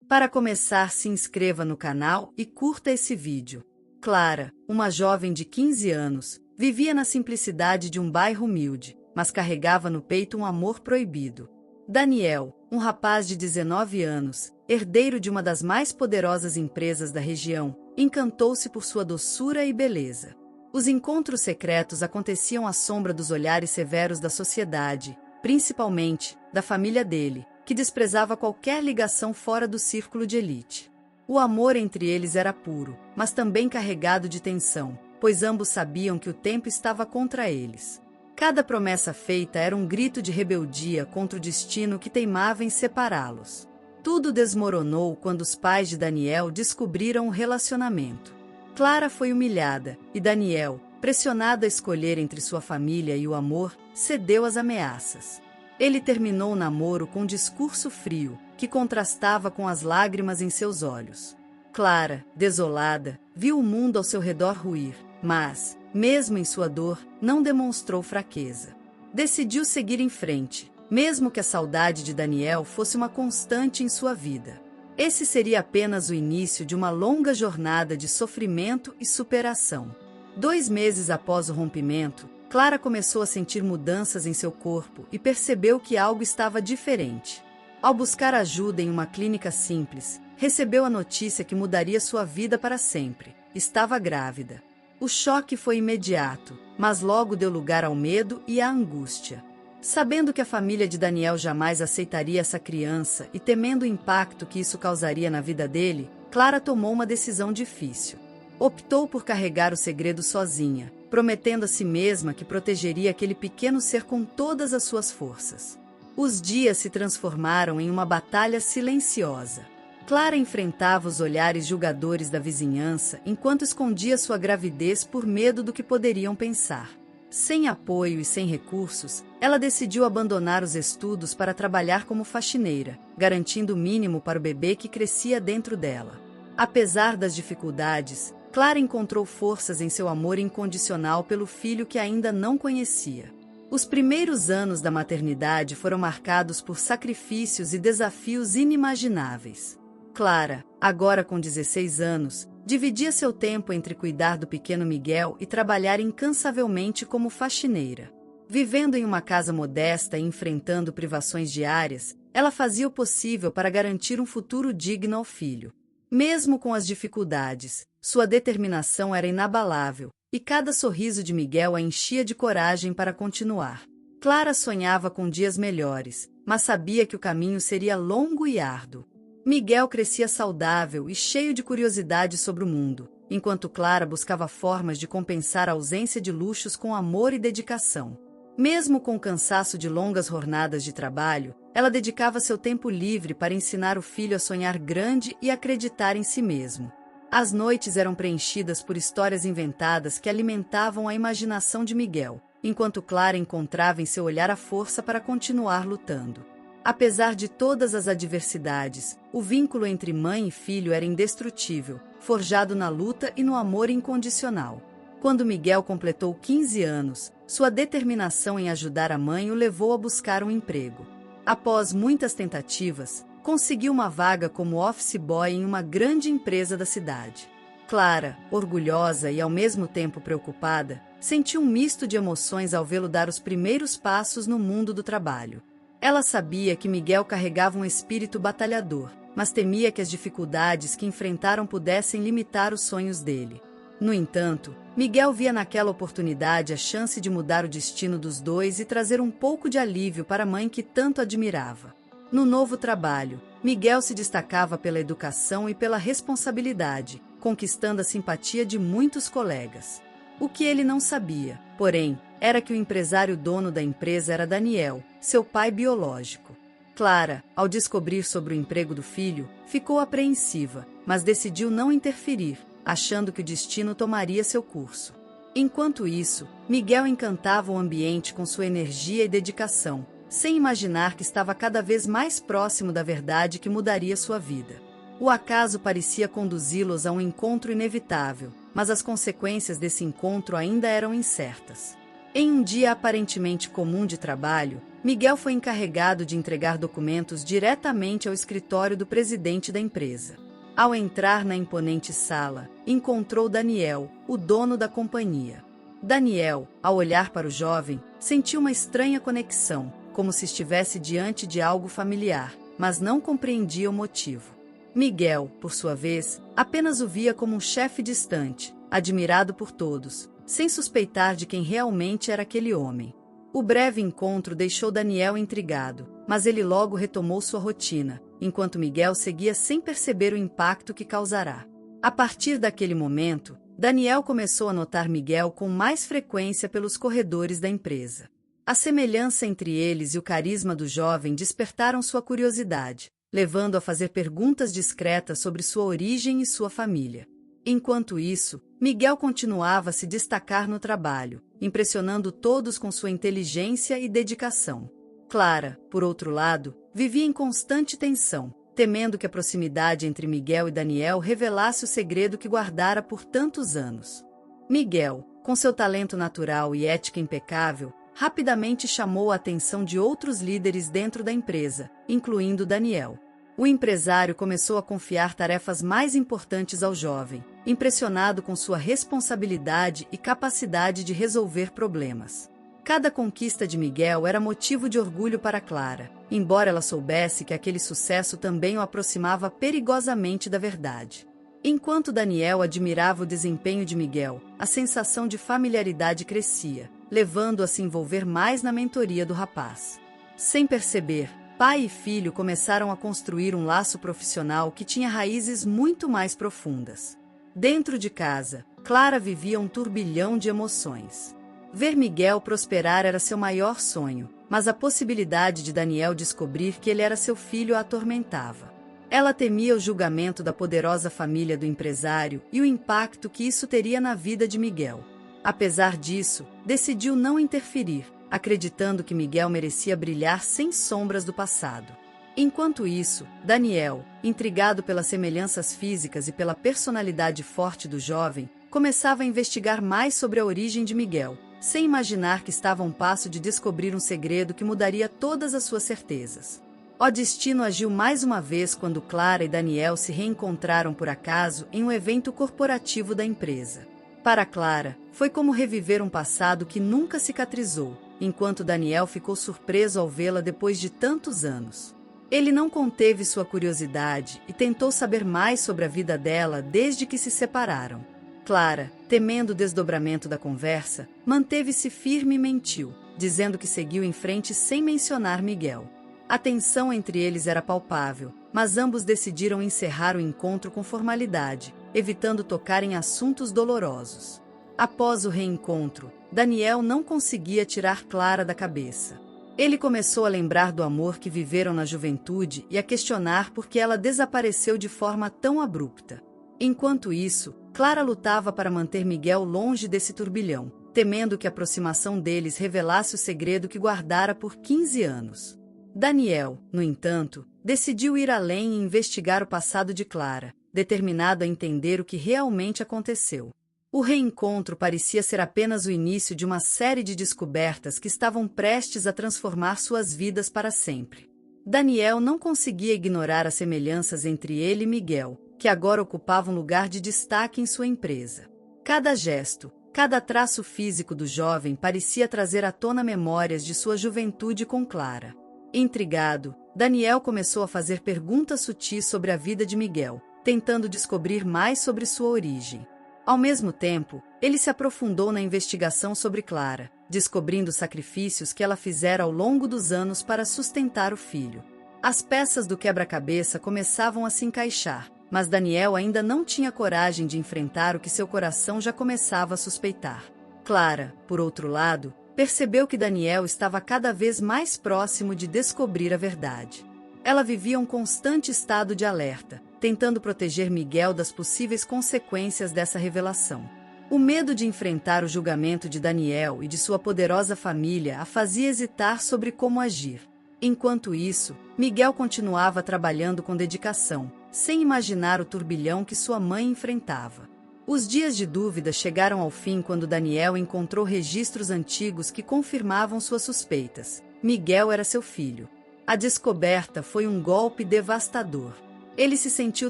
Para começar, se inscreva no canal e curta esse vídeo. Clara, uma jovem de 15 anos, vivia na simplicidade de um bairro humilde, mas carregava no peito um amor proibido. Daniel, um rapaz de 19 anos, herdeiro de uma das mais poderosas empresas da região, encantou-se por sua doçura e beleza. Os encontros secretos aconteciam à sombra dos olhares severos da sociedade, principalmente da família dele, que desprezava qualquer ligação fora do círculo de elite. O amor entre eles era puro, mas também carregado de tensão, pois ambos sabiam que o tempo estava contra eles. Cada promessa feita era um grito de rebeldia contra o destino que teimava em separá-los. Tudo desmoronou quando os pais de Daniel descobriram o relacionamento. Clara foi humilhada, e Daniel, pressionado a escolher entre sua família e o amor, cedeu às ameaças. Ele terminou o namoro com um discurso frio, que contrastava com as lágrimas em seus olhos. Clara, desolada, viu o mundo ao seu redor ruir, mas, mesmo em sua dor, não demonstrou fraqueza. Decidiu seguir em frente, mesmo que a saudade de Daniel fosse uma constante em sua vida. Esse seria apenas o início de uma longa jornada de sofrimento e superação. 2 meses após o rompimento, Clara começou a sentir mudanças em seu corpo e percebeu que algo estava diferente. Ao buscar ajuda em uma clínica simples, recebeu a notícia que mudaria sua vida para sempre. Estava grávida. O choque foi imediato, mas logo deu lugar ao medo e à angústia. Sabendo que a família de Daniel jamais aceitaria essa criança e temendo o impacto que isso causaria na vida dele, Clara tomou uma decisão difícil. Optou por carregar o segredo sozinha, prometendo a si mesma que protegeria aquele pequeno ser com todas as suas forças. Os dias se transformaram em uma batalha silenciosa. Clara enfrentava os olhares julgadores da vizinhança enquanto escondia sua gravidez por medo do que poderiam pensar. Sem apoio e sem recursos, ela decidiu abandonar os estudos para trabalhar como faxineira, garantindo o mínimo para o bebê que crescia dentro dela. Apesar das dificuldades, Clara encontrou forças em seu amor incondicional pelo filho que ainda não conhecia. Os primeiros anos da maternidade foram marcados por sacrifícios e desafios inimagináveis. Clara, agora com 16 anos, dividia seu tempo entre cuidar do pequeno Miguel e trabalhar incansavelmente como faxineira. Vivendo em uma casa modesta e enfrentando privações diárias, ela fazia o possível para garantir um futuro digno ao filho. Mesmo com as dificuldades, sua determinação era inabalável, e cada sorriso de Miguel a enchia de coragem para continuar. Clara sonhava com dias melhores, mas sabia que o caminho seria longo e árduo. Miguel crescia saudável e cheio de curiosidade sobre o mundo, enquanto Clara buscava formas de compensar a ausência de luxos com amor e dedicação. Mesmo com o cansaço de longas jornadas de trabalho, ela dedicava seu tempo livre para ensinar o filho a sonhar grande e acreditar em si mesmo. As noites eram preenchidas por histórias inventadas que alimentavam a imaginação de Miguel, enquanto Clara encontrava em seu olhar a força para continuar lutando. Apesar de todas as adversidades, o vínculo entre mãe e filho era indestrutível, forjado na luta e no amor incondicional. Quando Miguel completou 15 anos, sua determinação em ajudar a mãe o levou a buscar um emprego. Após muitas tentativas, conseguiu uma vaga como office boy em uma grande empresa da cidade. Clara, orgulhosa e ao mesmo tempo preocupada, sentiu um misto de emoções ao vê-lo dar os primeiros passos no mundo do trabalho. Ela sabia que Miguel carregava um espírito batalhador, mas temia que as dificuldades que enfrentaram pudessem limitar os sonhos dele. No entanto, Miguel via naquela oportunidade a chance de mudar o destino dos dois e trazer um pouco de alívio para a mãe que tanto admirava. No novo trabalho, Miguel se destacava pela educação e pela responsabilidade, conquistando a simpatia de muitos colegas. O que ele não sabia, porém, era que o empresário dono da empresa era Daniel, seu pai biológico. Clara, ao descobrir sobre o emprego do filho, ficou apreensiva, mas decidiu não interferir, achando que o destino tomaria seu curso. Enquanto isso, Miguel encantava o ambiente com sua energia e dedicação, sem imaginar que estava cada vez mais próximo da verdade que mudaria sua vida. O acaso parecia conduzi-los a um encontro inevitável, mas as consequências desse encontro ainda eram incertas. Em um dia aparentemente comum de trabalho, Miguel foi encarregado de entregar documentos diretamente ao escritório do presidente da empresa. Ao entrar na imponente sala, encontrou Daniel, o dono da companhia. Daniel, ao olhar para o jovem, sentiu uma estranha conexão, como se estivesse diante de algo familiar, mas não compreendia o motivo. Miguel, por sua vez, apenas o via como um chefe distante, admirado por todos, sem suspeitar de quem realmente era aquele homem. O breve encontro deixou Daniel intrigado, mas ele logo retomou sua rotina, enquanto Miguel seguia sem perceber o impacto que causará. A partir daquele momento, Daniel começou a notar Miguel com mais frequência pelos corredores da empresa. A semelhança entre eles e o carisma do jovem despertaram sua curiosidade, levando a fazer perguntas discretas sobre sua origem e sua família. Enquanto isso, Miguel continuava a se destacar no trabalho, impressionando todos com sua inteligência e dedicação. Clara, por outro lado, vivia em constante tensão, temendo que a proximidade entre Miguel e Daniel revelasse o segredo que guardara por tantos anos. Miguel, com seu talento natural e ética impecável, rapidamente chamou a atenção de outros líderes dentro da empresa, incluindo Daniel. O empresário começou a confiar tarefas mais importantes ao jovem, impressionado com sua responsabilidade e capacidade de resolver problemas. Cada conquista de Miguel era motivo de orgulho para Clara, embora ela soubesse que aquele sucesso também o aproximava perigosamente da verdade. Enquanto Daniel admirava o desempenho de Miguel, a sensação de familiaridade crescia, levando-o a se envolver mais na mentoria do rapaz. Sem perceber, pai e filho começaram a construir um laço profissional que tinha raízes muito mais profundas. Dentro de casa, Clara vivia um turbilhão de emoções. Ver Miguel prosperar era seu maior sonho, mas a possibilidade de Daniel descobrir que ele era seu filho a atormentava. Ela temia o julgamento da poderosa família do empresário e o impacto que isso teria na vida de Miguel. Apesar disso, decidiu não interferir, acreditando que Miguel merecia brilhar sem sombras do passado. Enquanto isso, Daniel, intrigado pelas semelhanças físicas e pela personalidade forte do jovem, começava a investigar mais sobre a origem de Miguel, sem imaginar que estava a um passo de descobrir um segredo que mudaria todas as suas certezas. O destino agiu mais uma vez quando Clara e Daniel se reencontraram por acaso em um evento corporativo da empresa. Para Clara, foi como reviver um passado que nunca cicatrizou, enquanto Daniel ficou surpreso ao vê-la depois de tantos anos. Ele não conteve sua curiosidade e tentou saber mais sobre a vida dela desde que se separaram. Clara, temendo o desdobramento da conversa, manteve-se firme e mentiu, dizendo que seguiu em frente sem mencionar Miguel. A tensão entre eles era palpável, mas ambos decidiram encerrar o encontro com formalidade, evitando tocar em assuntos dolorosos. Após o reencontro, Daniel não conseguia tirar Clara da cabeça. Ele começou a lembrar do amor que viveram na juventude e a questionar por que ela desapareceu de forma tão abrupta. Enquanto isso, Clara lutava para manter Miguel longe desse turbilhão, temendo que a aproximação deles revelasse o segredo que guardara por 15 anos. Daniel, no entanto, decidiu ir além e investigar o passado de Clara, determinado a entender o que realmente aconteceu. O reencontro parecia ser apenas o início de uma série de descobertas que estavam prestes a transformar suas vidas para sempre. Daniel não conseguia ignorar as semelhanças entre ele e Miguel, que agora ocupava um lugar de destaque em sua empresa. Cada gesto, cada traço físico do jovem parecia trazer à tona memórias de sua juventude com Clara. Intrigado, Daniel começou a fazer perguntas sutis sobre a vida de Miguel, tentando descobrir mais sobre sua origem. Ao mesmo tempo, ele se aprofundou na investigação sobre Clara, descobrindo os sacrifícios que ela fizera ao longo dos anos para sustentar o filho. As peças do quebra-cabeça começavam a se encaixar, mas Daniel ainda não tinha coragem de enfrentar o que seu coração já começava a suspeitar. Clara, por outro lado, percebeu que Daniel estava cada vez mais próximo de descobrir a verdade. Ela vivia um constante estado de alerta, tentando proteger Miguel das possíveis consequências dessa revelação. O medo de enfrentar o julgamento de Daniel e de sua poderosa família a fazia hesitar sobre como agir. Enquanto isso, Miguel continuava trabalhando com dedicação, sem imaginar o turbilhão que sua mãe enfrentava. Os dias de dúvida chegaram ao fim quando Daniel encontrou registros antigos que confirmavam suas suspeitas. Miguel era seu filho. A descoberta foi um golpe devastador. Ele se sentiu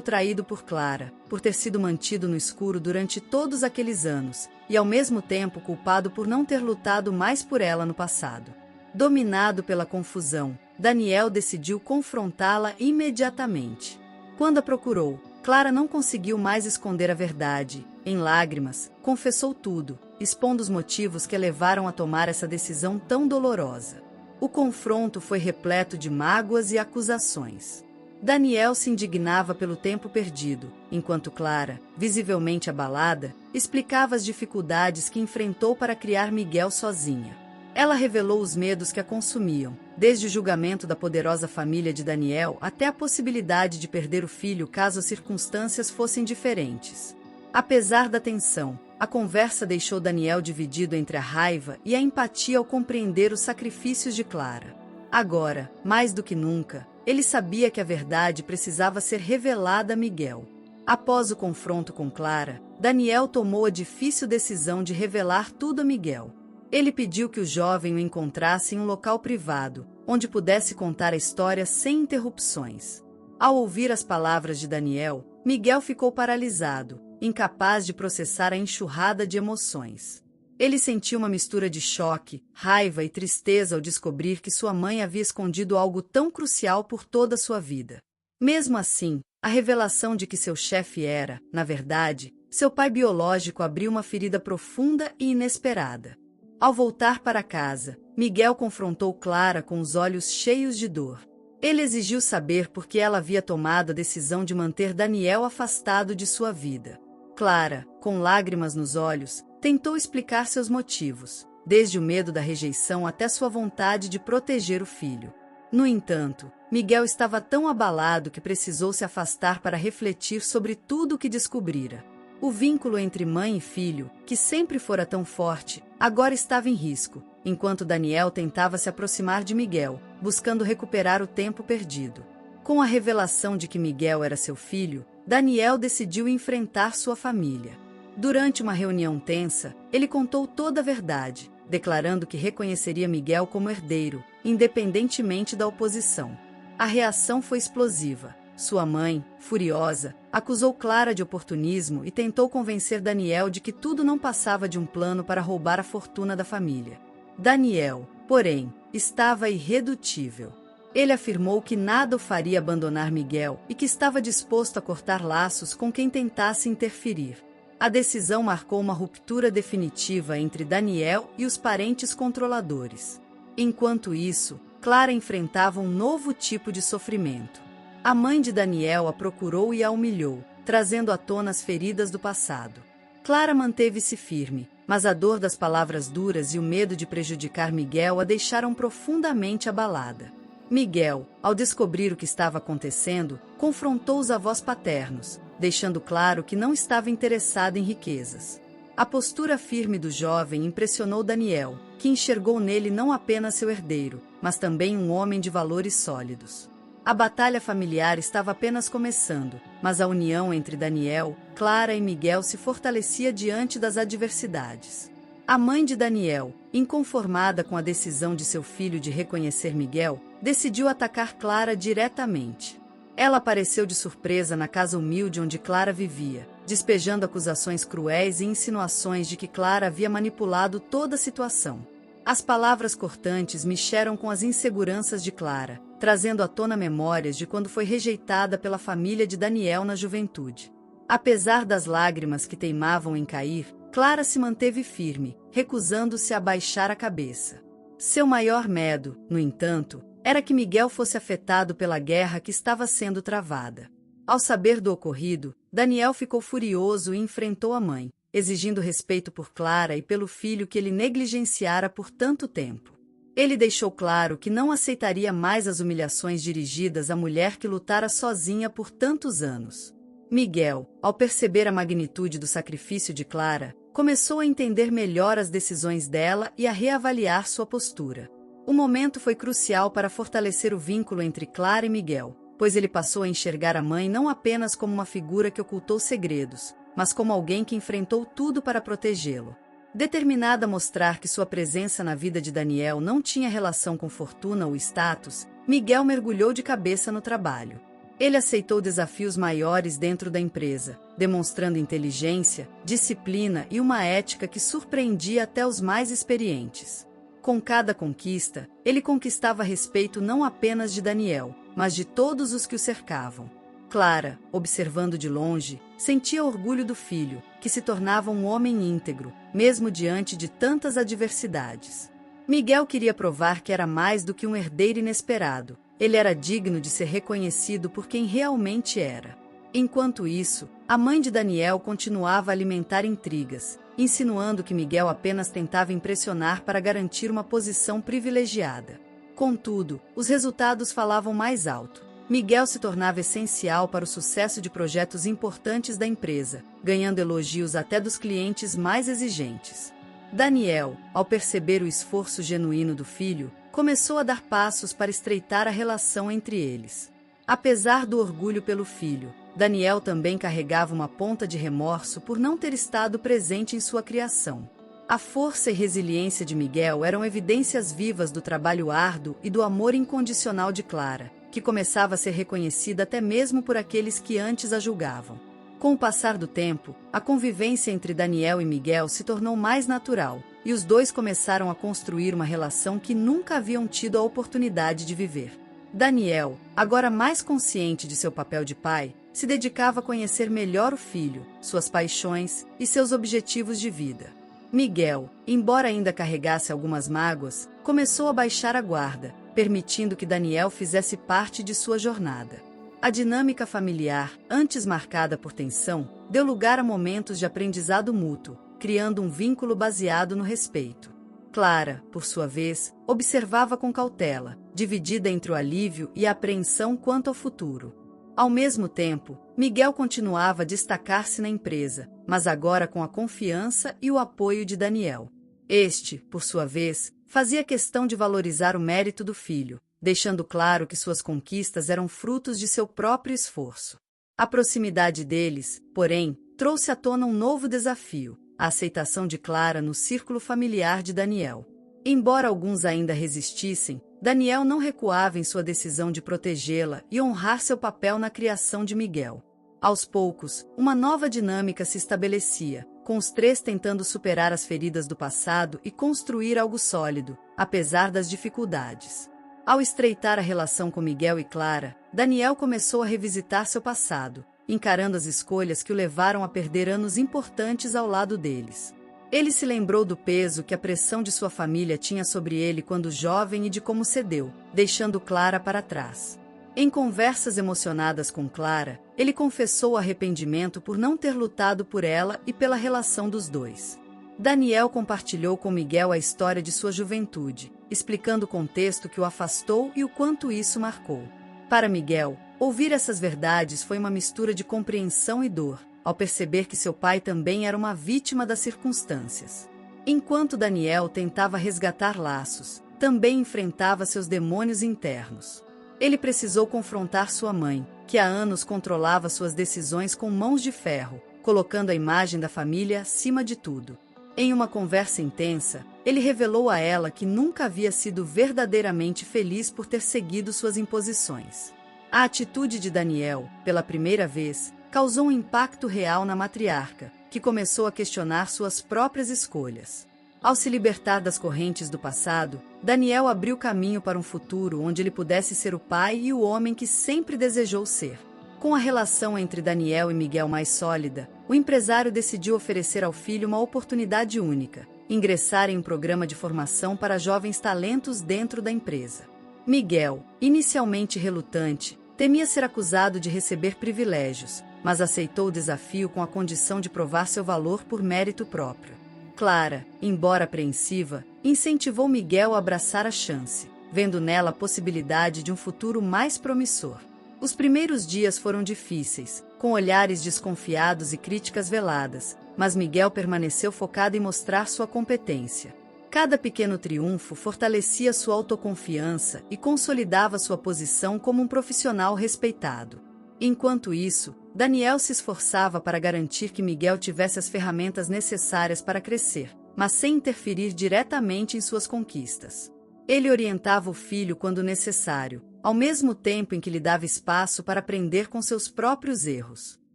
traído por Clara, por ter sido mantido no escuro durante todos aqueles anos, e ao mesmo tempo culpado por não ter lutado mais por ela no passado. Dominado pela confusão, Daniel decidiu confrontá-la imediatamente. Quando a procurou, Clara não conseguiu mais esconder a verdade. Em lágrimas, confessou tudo, expondo os motivos que a levaram a tomar essa decisão tão dolorosa. O confronto foi repleto de mágoas e acusações. Daniel se indignava pelo tempo perdido, enquanto Clara, visivelmente abalada, explicava as dificuldades que enfrentou para criar Miguel sozinha. Ela revelou os medos que a consumiam, desde o julgamento da poderosa família de Daniel até a possibilidade de perder o filho caso as circunstâncias fossem diferentes. Apesar da tensão, a conversa deixou Daniel dividido entre a raiva e a empatia ao compreender os sacrifícios de Clara. Agora, mais do que nunca, ele sabia que a verdade precisava ser revelada a Miguel. Após o confronto com Clara, Daniel tomou a difícil decisão de revelar tudo a Miguel. Ele pediu que o jovem o encontrasse em um local privado, onde pudesse contar a história sem interrupções. Ao ouvir as palavras de Daniel, Miguel ficou paralisado, incapaz de processar a enxurrada de emoções. Ele sentiu uma mistura de choque, raiva e tristeza ao descobrir que sua mãe havia escondido algo tão crucial por toda a sua vida. Mesmo assim, a revelação de que seu chefe era, na verdade, seu pai biológico abriu uma ferida profunda e inesperada. Ao voltar para casa, Miguel confrontou Clara com os olhos cheios de dor. Ele exigiu saber por que ela havia tomado a decisão de manter Daniel afastado de sua vida. Clara, com lágrimas nos olhos, tentou explicar seus motivos, desde o medo da rejeição até sua vontade de proteger o filho. No entanto, Miguel estava tão abalado que precisou se afastar para refletir sobre tudo o que descobrira. O vínculo entre mãe e filho, que sempre fora tão forte, agora estava em risco, enquanto Daniel tentava se aproximar de Miguel, buscando recuperar o tempo perdido. Com a revelação de que Miguel era seu filho, Daniel decidiu enfrentar sua família. Durante uma reunião tensa, ele contou toda a verdade, declarando que reconheceria Miguel como herdeiro, independentemente da oposição. A reação foi explosiva. Sua mãe, furiosa, acusou Clara de oportunismo e tentou convencer Daniel de que tudo não passava de um plano para roubar a fortuna da família. Daniel, porém, estava irredutível. Ele afirmou que nada o faria abandonar Miguel e que estava disposto a cortar laços com quem tentasse interferir. A decisão marcou uma ruptura definitiva entre Daniel e os parentes controladores. Enquanto isso, Clara enfrentava um novo tipo de sofrimento. A mãe de Daniel a procurou e a humilhou, trazendo à tona as feridas do passado. Clara manteve-se firme, mas a dor das palavras duras e o medo de prejudicar Miguel a deixaram profundamente abalada. Miguel, ao descobrir o que estava acontecendo, confrontou os avós paternos, deixando claro que não estava interessado em riquezas. A postura firme do jovem impressionou Daniel, que enxergou nele não apenas seu herdeiro, mas também um homem de valores sólidos. A batalha familiar estava apenas começando, mas a união entre Daniel, Clara e Miguel se fortalecia diante das adversidades. A mãe de Daniel, inconformada com a decisão de seu filho de reconhecer Miguel, decidiu atacar Clara diretamente. Ela apareceu de surpresa na casa humilde onde Clara vivia, despejando acusações cruéis e insinuações de que Clara havia manipulado toda a situação. As palavras cortantes mexeram com as inseguranças de Clara, trazendo à tona memórias de quando foi rejeitada pela família de Daniel na juventude. Apesar das lágrimas que teimavam em cair, Clara se manteve firme, recusando-se a baixar a cabeça. Seu maior medo, no entanto, era que Miguel fosse afetado pela guerra que estava sendo travada. Ao saber do ocorrido, Daniel ficou furioso e enfrentou a mãe, exigindo respeito por Clara e pelo filho que ele negligenciara por tanto tempo. Ele deixou claro que não aceitaria mais as humilhações dirigidas à mulher que lutara sozinha por tantos anos. Miguel, ao perceber a magnitude do sacrifício de Clara, começou a entender melhor as decisões dela e a reavaliar sua postura. O momento foi crucial para fortalecer o vínculo entre Clara e Miguel, pois ele passou a enxergar a mãe não apenas como uma figura que ocultou segredos, mas como alguém que enfrentou tudo para protegê-lo. Determinada a mostrar que sua presença na vida de Daniel não tinha relação com fortuna ou status, Miguel mergulhou de cabeça no trabalho. Ele aceitou desafios maiores dentro da empresa, demonstrando inteligência, disciplina e uma ética que surpreendia até os mais experientes. Com cada conquista, ele conquistava respeito não apenas de Daniel, mas de todos os que o cercavam. Clara, observando de longe, sentia orgulho do filho, que se tornava um homem íntegro, mesmo diante de tantas adversidades. Miguel queria provar que era mais do que um herdeiro inesperado. Ele era digno de ser reconhecido por quem realmente era. Enquanto isso, a mãe de Daniel continuava a alimentar intrigas, insinuando que Miguel apenas tentava impressionar para garantir uma posição privilegiada. Contudo, os resultados falavam mais alto. Miguel se tornava essencial para o sucesso de projetos importantes da empresa, ganhando elogios até dos clientes mais exigentes. Daniel, ao perceber o esforço genuíno do filho, começou a dar passos para estreitar a relação entre eles. Apesar do orgulho pelo filho, Daniel também carregava uma ponta de remorso por não ter estado presente em sua criação. A força e resiliência de Miguel eram evidências vivas do trabalho árduo e do amor incondicional de Clara, que começava a ser reconhecida até mesmo por aqueles que antes a julgavam. Com o passar do tempo, a convivência entre Daniel e Miguel se tornou mais natural, e os dois começaram a construir uma relação que nunca haviam tido a oportunidade de viver. Daniel, agora mais consciente de seu papel de pai, se dedicava a conhecer melhor o filho, suas paixões e seus objetivos de vida. Miguel, embora ainda carregasse algumas mágoas, começou a baixar a guarda, permitindo que Daniel fizesse parte de sua jornada. A dinâmica familiar, antes marcada por tensão, deu lugar a momentos de aprendizado mútuo, criando um vínculo baseado no respeito. Clara, por sua vez, observava com cautela, dividida entre o alívio e a apreensão quanto ao futuro. Ao mesmo tempo, Miguel continuava a destacar-se na empresa, mas agora com a confiança e o apoio de Daniel. Este, por sua vez, fazia questão de valorizar o mérito do filho, deixando claro que suas conquistas eram frutos de seu próprio esforço. A proximidade deles, porém, trouxe à tona um novo desafio: a aceitação de Clara no círculo familiar de Daniel. Embora alguns ainda resistissem, Daniel não recuava em sua decisão de protegê-la e honrar seu papel na criação de Miguel. Aos poucos, uma nova dinâmica se estabelecia, com os três tentando superar as feridas do passado e construir algo sólido, apesar das dificuldades. Ao estreitar a relação com Miguel e Clara, Daniel começou a revisitar seu passado, encarando as escolhas que o levaram a perder anos importantes ao lado deles. Ele se lembrou do peso que a pressão de sua família tinha sobre ele quando jovem e de como cedeu, deixando Clara para trás. Em conversas emocionadas com Clara, ele confessou arrependimento por não ter lutado por ela e pela relação dos dois. Daniel compartilhou com Miguel a história de sua juventude, explicando o contexto que o afastou e o quanto isso marcou. Para Miguel, ouvir essas verdades foi uma mistura de compreensão e dor, ao perceber que seu pai também era uma vítima das circunstâncias. Enquanto Daniel tentava resgatar laços, também enfrentava seus demônios internos. Ele precisou confrontar sua mãe, que há anos controlava suas decisões com mãos de ferro, colocando a imagem da família acima de tudo. Em uma conversa intensa, ele revelou a ela que nunca havia sido verdadeiramente feliz por ter seguido suas imposições. A atitude de Daniel, pela primeira vez, causou um impacto real na matriarca, que começou a questionar suas próprias escolhas. Ao se libertar das correntes do passado, Daniel abriu caminho para um futuro onde ele pudesse ser o pai e o homem que sempre desejou ser. Com a relação entre Daniel e Miguel mais sólida, o empresário decidiu oferecer ao filho uma oportunidade única: ingressar em um programa de formação para jovens talentos dentro da empresa. Miguel, inicialmente relutante, temia ser acusado de receber privilégios, mas aceitou o desafio com a condição de provar seu valor por mérito próprio. Clara, embora apreensiva, incentivou Miguel a abraçar a chance, vendo nela a possibilidade de um futuro mais promissor. Os primeiros dias foram difíceis, com olhares desconfiados e críticas veladas, mas Miguel permaneceu focado em mostrar sua competência. Cada pequeno triunfo fortalecia sua autoconfiança e consolidava sua posição como um profissional respeitado. Enquanto isso, Daniel se esforçava para garantir que Miguel tivesse as ferramentas necessárias para crescer, mas sem interferir diretamente em suas conquistas. Ele orientava o filho quando necessário, ao mesmo tempo em que lhe dava espaço para aprender com seus próprios erros.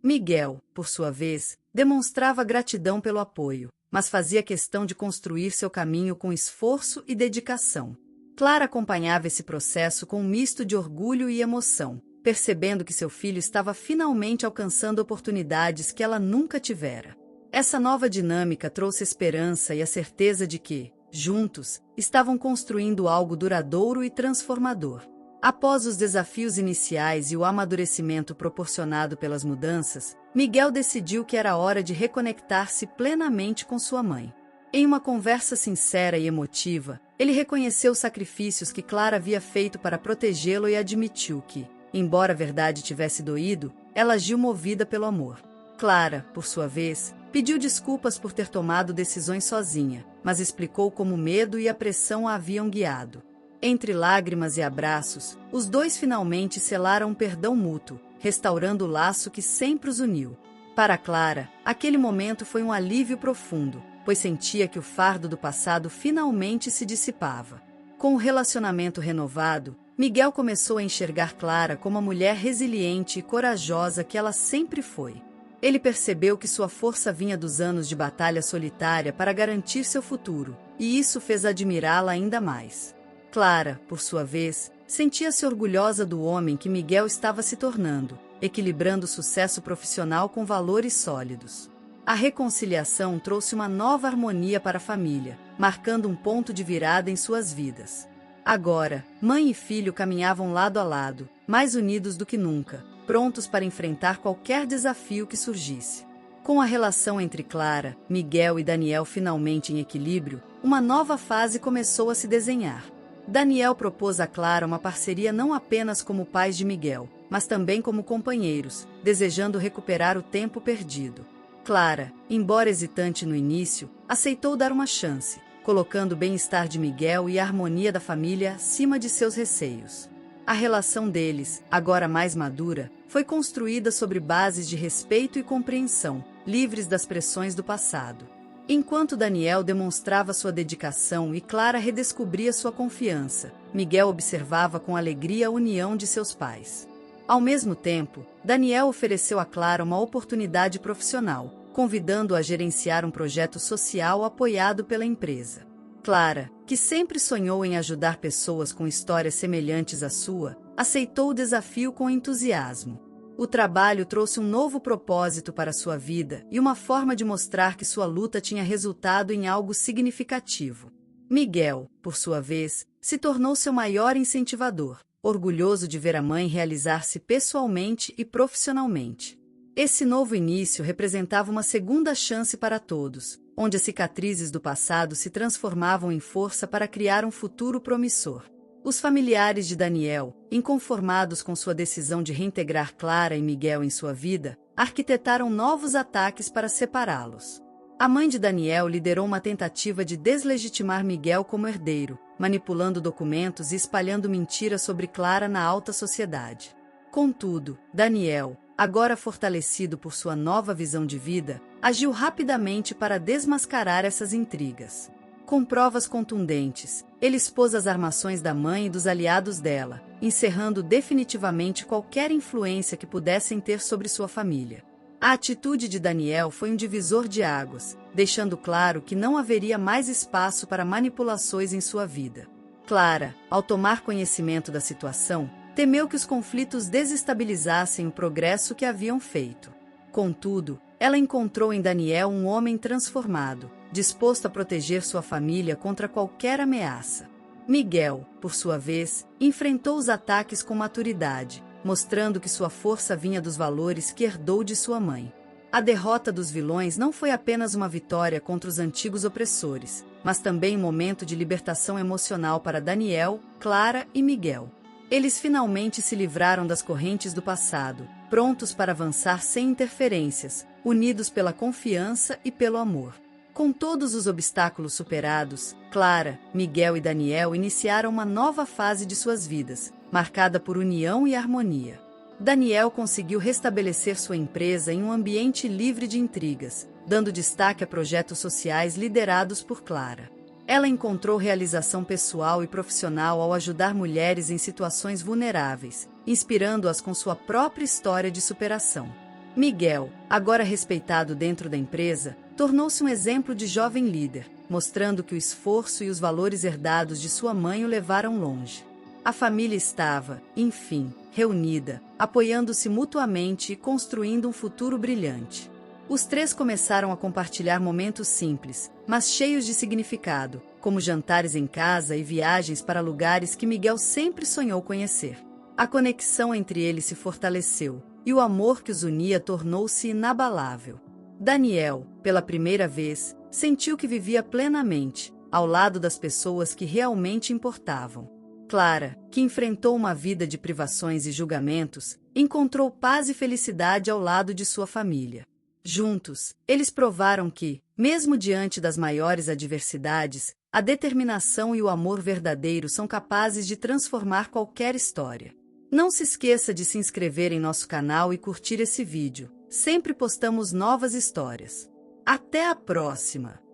Miguel, por sua vez, demonstrava gratidão pelo apoio, mas fazia questão de construir seu caminho com esforço e dedicação. Clara acompanhava esse processo com um misto de orgulho e emoção, percebendo que seu filho estava finalmente alcançando oportunidades que ela nunca tivera. Essa nova dinâmica trouxe esperança e a certeza de que, juntos, estavam construindo algo duradouro e transformador. Após os desafios iniciais e o amadurecimento proporcionado pelas mudanças, Miguel decidiu que era hora de reconectar-se plenamente com sua mãe. Em uma conversa sincera e emotiva, ele reconheceu os sacrifícios que Clara havia feito para protegê-lo e admitiu que, embora a verdade tivesse doído, ela agiu movida pelo amor. Clara, por sua vez, pediu desculpas por ter tomado decisões sozinha, mas explicou como o medo e a pressão a haviam guiado. Entre lágrimas e abraços, os dois finalmente selaram um perdão mútuo, restaurando o laço que sempre os uniu. Para Clara, aquele momento foi um alívio profundo, pois sentia que o fardo do passado finalmente se dissipava. Com o relacionamento renovado, Miguel começou a enxergar Clara como a mulher resiliente e corajosa que ela sempre foi. Ele percebeu que sua força vinha dos anos de batalha solitária para garantir seu futuro, e isso fez admirá-la ainda mais. Clara, por sua vez, sentia-se orgulhosa do homem que Miguel estava se tornando, equilibrando o sucesso profissional com valores sólidos. A reconciliação trouxe uma nova harmonia para a família, marcando um ponto de virada em suas vidas. Agora, mãe e filho caminhavam lado a lado, mais unidos do que nunca, prontos para enfrentar qualquer desafio que surgisse. Com a relação entre Clara, Miguel e Daniel finalmente em equilíbrio, uma nova fase começou a se desenhar. Daniel propôs a Clara uma parceria não apenas como pais de Miguel, mas também como companheiros, desejando recuperar o tempo perdido. Clara, embora hesitante no início, aceitou dar uma chance, colocando o bem-estar de Miguel e a harmonia da família acima de seus receios. A relação deles, agora mais madura, foi construída sobre bases de respeito e compreensão, livres das pressões do passado. Enquanto Daniel demonstrava sua dedicação e Clara redescobria sua confiança, Miguel observava com alegria a união de seus pais. Ao mesmo tempo, Daniel ofereceu a Clara uma oportunidade profissional, convidando-a a gerenciar um projeto social apoiado pela empresa. Clara, que sempre sonhou em ajudar pessoas com histórias semelhantes à sua, aceitou o desafio com entusiasmo. O trabalho trouxe um novo propósito para sua vida e uma forma de mostrar que sua luta tinha resultado em algo significativo. Miguel, por sua vez, se tornou seu maior incentivador, orgulhoso de ver a mãe realizar-se pessoalmente e profissionalmente. Esse novo início representava uma segunda chance para todos, onde as cicatrizes do passado se transformavam em força para criar um futuro promissor. Os familiares de Daniel, inconformados com sua decisão de reintegrar Clara e Miguel em sua vida, arquitetaram novos ataques para separá-los. A mãe de Daniel liderou uma tentativa de deslegitimar Miguel como herdeiro, manipulando documentos e espalhando mentiras sobre Clara na alta sociedade. Contudo, Daniel, agora fortalecido por sua nova visão de vida, agiu rapidamente para desmascarar essas intrigas. Com provas contundentes, ele expôs as armações da mãe e dos aliados dela, encerrando definitivamente qualquer influência que pudessem ter sobre sua família. A atitude de Daniel foi um divisor de águas, deixando claro que não haveria mais espaço para manipulações em sua vida. Clara, ao tomar conhecimento da situação, temeu que os conflitos desestabilizassem o progresso que haviam feito. Contudo, ela encontrou em Daniel um homem transformado, disposto a proteger sua família contra qualquer ameaça. Miguel, por sua vez, enfrentou os ataques com maturidade, mostrando que sua força vinha dos valores que herdou de sua mãe. A derrota dos vilões não foi apenas uma vitória contra os antigos opressores, mas também um momento de libertação emocional para Daniel, Clara e Miguel. Eles finalmente se livraram das correntes do passado, prontos para avançar sem interferências, unidos pela confiança e pelo amor. Com todos os obstáculos superados, Clara, Miguel e Daniel iniciaram uma nova fase de suas vidas, marcada por união e harmonia. Daniel conseguiu restabelecer sua empresa em um ambiente livre de intrigas, dando destaque a projetos sociais liderados por Clara. Ela encontrou realização pessoal e profissional ao ajudar mulheres em situações vulneráveis, inspirando-as com sua própria história de superação. Miguel, agora respeitado dentro da empresa, tornou-se um exemplo de jovem líder, mostrando que o esforço e os valores herdados de sua mãe o levaram longe. A família estava, enfim, reunida, apoiando-se mutuamente e construindo um futuro brilhante. Os três começaram a compartilhar momentos simples, mas cheios de significado, como jantares em casa e viagens para lugares que Miguel sempre sonhou conhecer. A conexão entre eles se fortaleceu, e o amor que os unia tornou-se inabalável. Daniel, pela primeira vez, sentiu que vivia plenamente, ao lado das pessoas que realmente importavam. Clara, que enfrentou uma vida de privações e julgamentos, encontrou paz e felicidade ao lado de sua família. Juntos, eles provaram que, mesmo diante das maiores adversidades, a determinação e o amor verdadeiro são capazes de transformar qualquer história. Não se esqueça de se inscrever em nosso canal e curtir esse vídeo. Sempre postamos novas histórias. Até a próxima!